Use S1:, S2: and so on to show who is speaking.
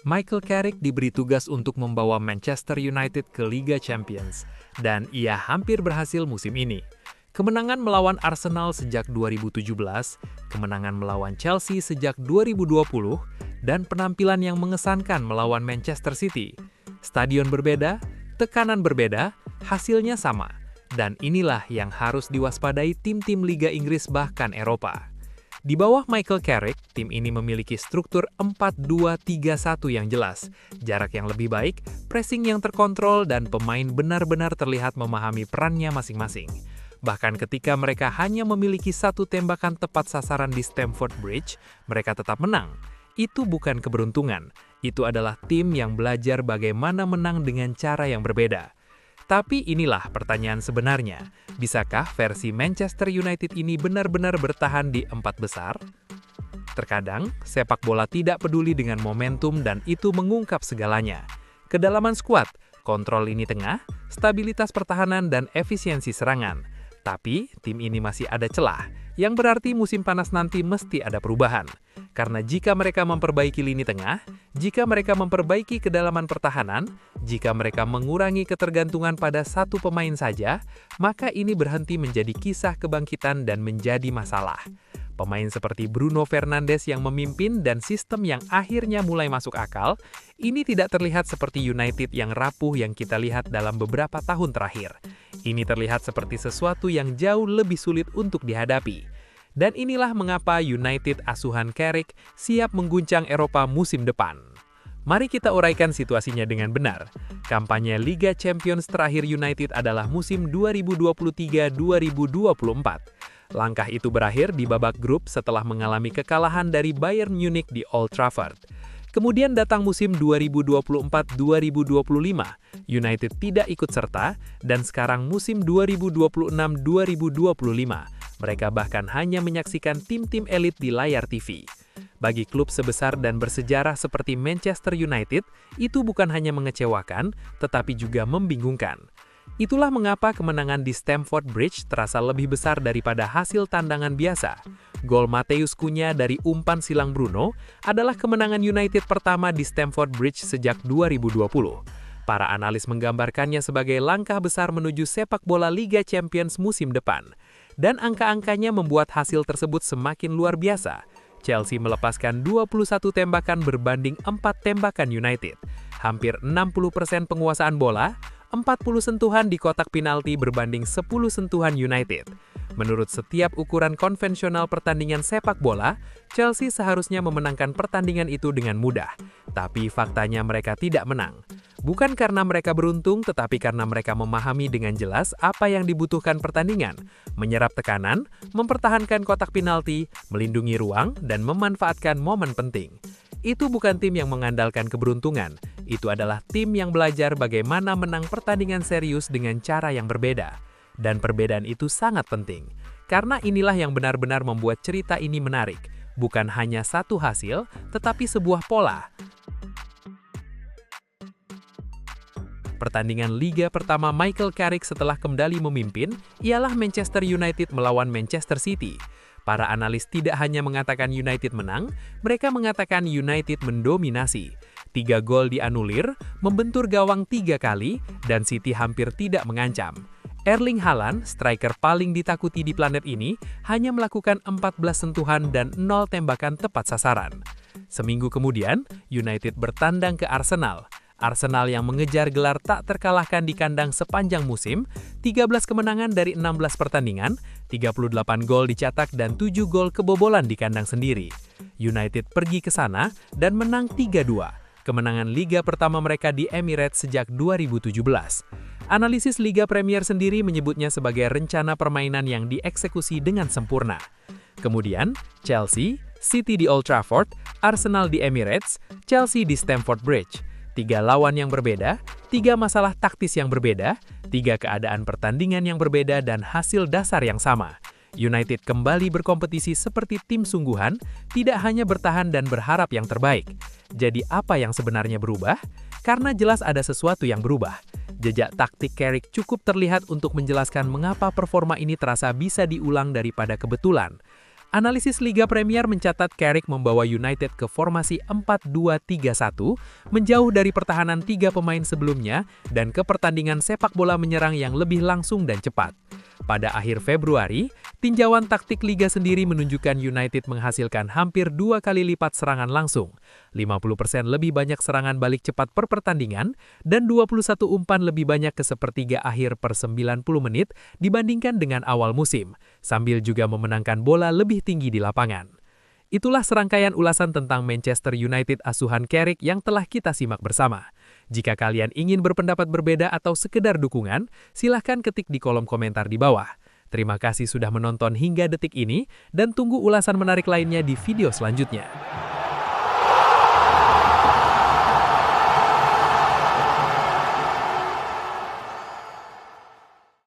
S1: Michael Carrick diberi tugas untuk membawa Manchester United ke Liga Champions, dan ia hampir berhasil musim ini. Kemenangan melawan Arsenal sejak 2017, kemenangan melawan Chelsea sejak 2020, dan penampilan yang mengesankan melawan Manchester City. Stadion berbeda, tekanan berbeda, hasilnya sama. Dan inilah yang harus diwaspadai tim-tim Liga Inggris bahkan Eropa. Di bawah Michael Carrick, tim ini memiliki struktur 4-2-3-1 yang jelas, jarak yang lebih baik, pressing yang terkontrol, dan pemain benar-benar terlihat memahami perannya masing-masing. Bahkan ketika mereka hanya memiliki satu tembakan tepat sasaran di Stamford Bridge, mereka tetap menang. Itu bukan keberuntungan, itu adalah tim yang belajar bagaimana menang dengan cara yang berbeda. Tapi inilah pertanyaan sebenarnya, bisakah versi Manchester United ini benar-benar bertahan di 4 besar? Terkadang, sepak bola tidak peduli dengan momentum dan itu mengungkap segalanya. Kedalaman skuad, kontrol lini tengah, stabilitas pertahanan dan efisiensi serangan. Tapi, tim ini masih ada celah, yang berarti musim panas nanti mesti ada perubahan. Karena jika mereka memperbaiki lini tengah, jika mereka memperbaiki kedalaman pertahanan, jika mereka mengurangi ketergantungan pada satu pemain saja, maka ini berhenti menjadi kisah kebangkitan dan menjadi masalah. Pemain seperti Bruno Fernandes yang memimpin dan sistem yang akhirnya mulai masuk akal, ini tidak terlihat seperti United yang rapuh yang kita lihat dalam beberapa tahun terakhir. Ini terlihat seperti sesuatu yang jauh lebih sulit untuk dihadapi. Dan inilah mengapa United asuhan Carrick siap mengguncang Eropa musim depan. Mari kita uraikan situasinya dengan benar. Kampanye Liga Champions terakhir United adalah musim 2023-2024. Langkah itu berakhir di babak grup setelah mengalami kekalahan dari Bayern Munich di Old Trafford. Kemudian datang musim 2024-2025, United tidak ikut serta, dan sekarang musim 2026-2025, mereka bahkan hanya menyaksikan tim-tim elit di layar TV. Bagi klub sebesar dan bersejarah seperti Manchester United, itu bukan hanya mengecewakan, tetapi juga membingungkan. Itulah mengapa kemenangan di Stamford Bridge terasa lebih besar daripada hasil tandangan biasa. Gol Matheus Cunha dari umpan silang Bruno adalah kemenangan United pertama di Stamford Bridge sejak 2020. Para analis menggambarkannya sebagai langkah besar menuju sepak bola Liga Champions musim depan. Dan angka-angkanya membuat hasil tersebut semakin luar biasa. Chelsea melepaskan 21 tembakan berbanding 4 tembakan United. Hampir 60% penguasaan bola, 40 sentuhan di kotak penalti berbanding 10 sentuhan United. Menurut setiap ukuran konvensional pertandingan sepak bola, Chelsea seharusnya memenangkan pertandingan itu dengan mudah. Tapi faktanya mereka tidak menang. Bukan karena mereka beruntung, tetapi karena mereka memahami dengan jelas apa yang dibutuhkan pertandingan, menyerap tekanan, mempertahankan kotak penalti, melindungi ruang, dan memanfaatkan momen penting. Itu bukan tim yang mengandalkan keberuntungan, itu adalah tim yang belajar bagaimana menang pertandingan serius dengan cara yang berbeda. Dan perbedaan itu sangat penting, karena inilah yang benar-benar membuat cerita ini menarik, bukan hanya satu hasil, tetapi sebuah pola. Pertandingan Liga pertama Michael Carrick setelah kembali memimpin ialah Manchester United melawan Manchester City. Para analis tidak hanya mengatakan United menang, mereka mengatakan United mendominasi. 3 gol dianulir, membentur gawang 3 kali, dan City hampir tidak mengancam. Erling Haaland, striker paling ditakuti di planet ini, hanya melakukan 14 sentuhan dan 0 tembakan tepat sasaran. Seminggu kemudian, United bertandang ke Arsenal. Arsenal yang mengejar gelar tak terkalahkan di kandang sepanjang musim, 13 kemenangan dari 16 pertandingan, 38 gol dicetak dan 7 gol kebobolan di kandang sendiri. United pergi ke sana dan menang 3-2, kemenangan Liga pertama mereka di Emirates sejak 2017. Analisis Liga Premier sendiri menyebutnya sebagai rencana permainan yang dieksekusi dengan sempurna. Kemudian, Chelsea, City di Old Trafford, Arsenal di Emirates, Chelsea di Stamford Bridge. 3 lawan yang berbeda, 3 masalah taktis yang berbeda, 3 keadaan pertandingan yang berbeda dan hasil dasar yang sama. United kembali berkompetisi seperti tim sungguhan, tidak hanya bertahan dan berharap yang terbaik. Jadi apa yang sebenarnya berubah? Karena jelas ada sesuatu yang berubah. Jejak taktik Carrick cukup terlihat untuk menjelaskan mengapa performa ini terasa bisa diulang daripada kebetulan. Analisis Liga Premier mencatat Carrick membawa United ke formasi 4-2-3-1, menjauh dari pertahanan 3 pemain sebelumnya dan ke pertandingan sepak bola menyerang yang lebih langsung dan cepat. Pada akhir Februari, tinjauan taktik Liga sendiri menunjukkan United menghasilkan hampir 2 kali lipat serangan langsung, 50% lebih banyak serangan balik cepat per pertandingan, dan 21 umpan lebih banyak ke sepertiga akhir per 90 menit dibandingkan dengan awal musim, sambil juga memenangkan bola lebih tinggi di lapangan. Itulah serangkaian ulasan tentang Manchester United asuhan Carrick yang telah kita simak bersama. Jika kalian ingin berpendapat berbeda atau sekedar dukungan, silahkan ketik di kolom komentar di bawah. Terima kasih sudah menonton hingga detik ini, dan tunggu ulasan menarik lainnya di video selanjutnya.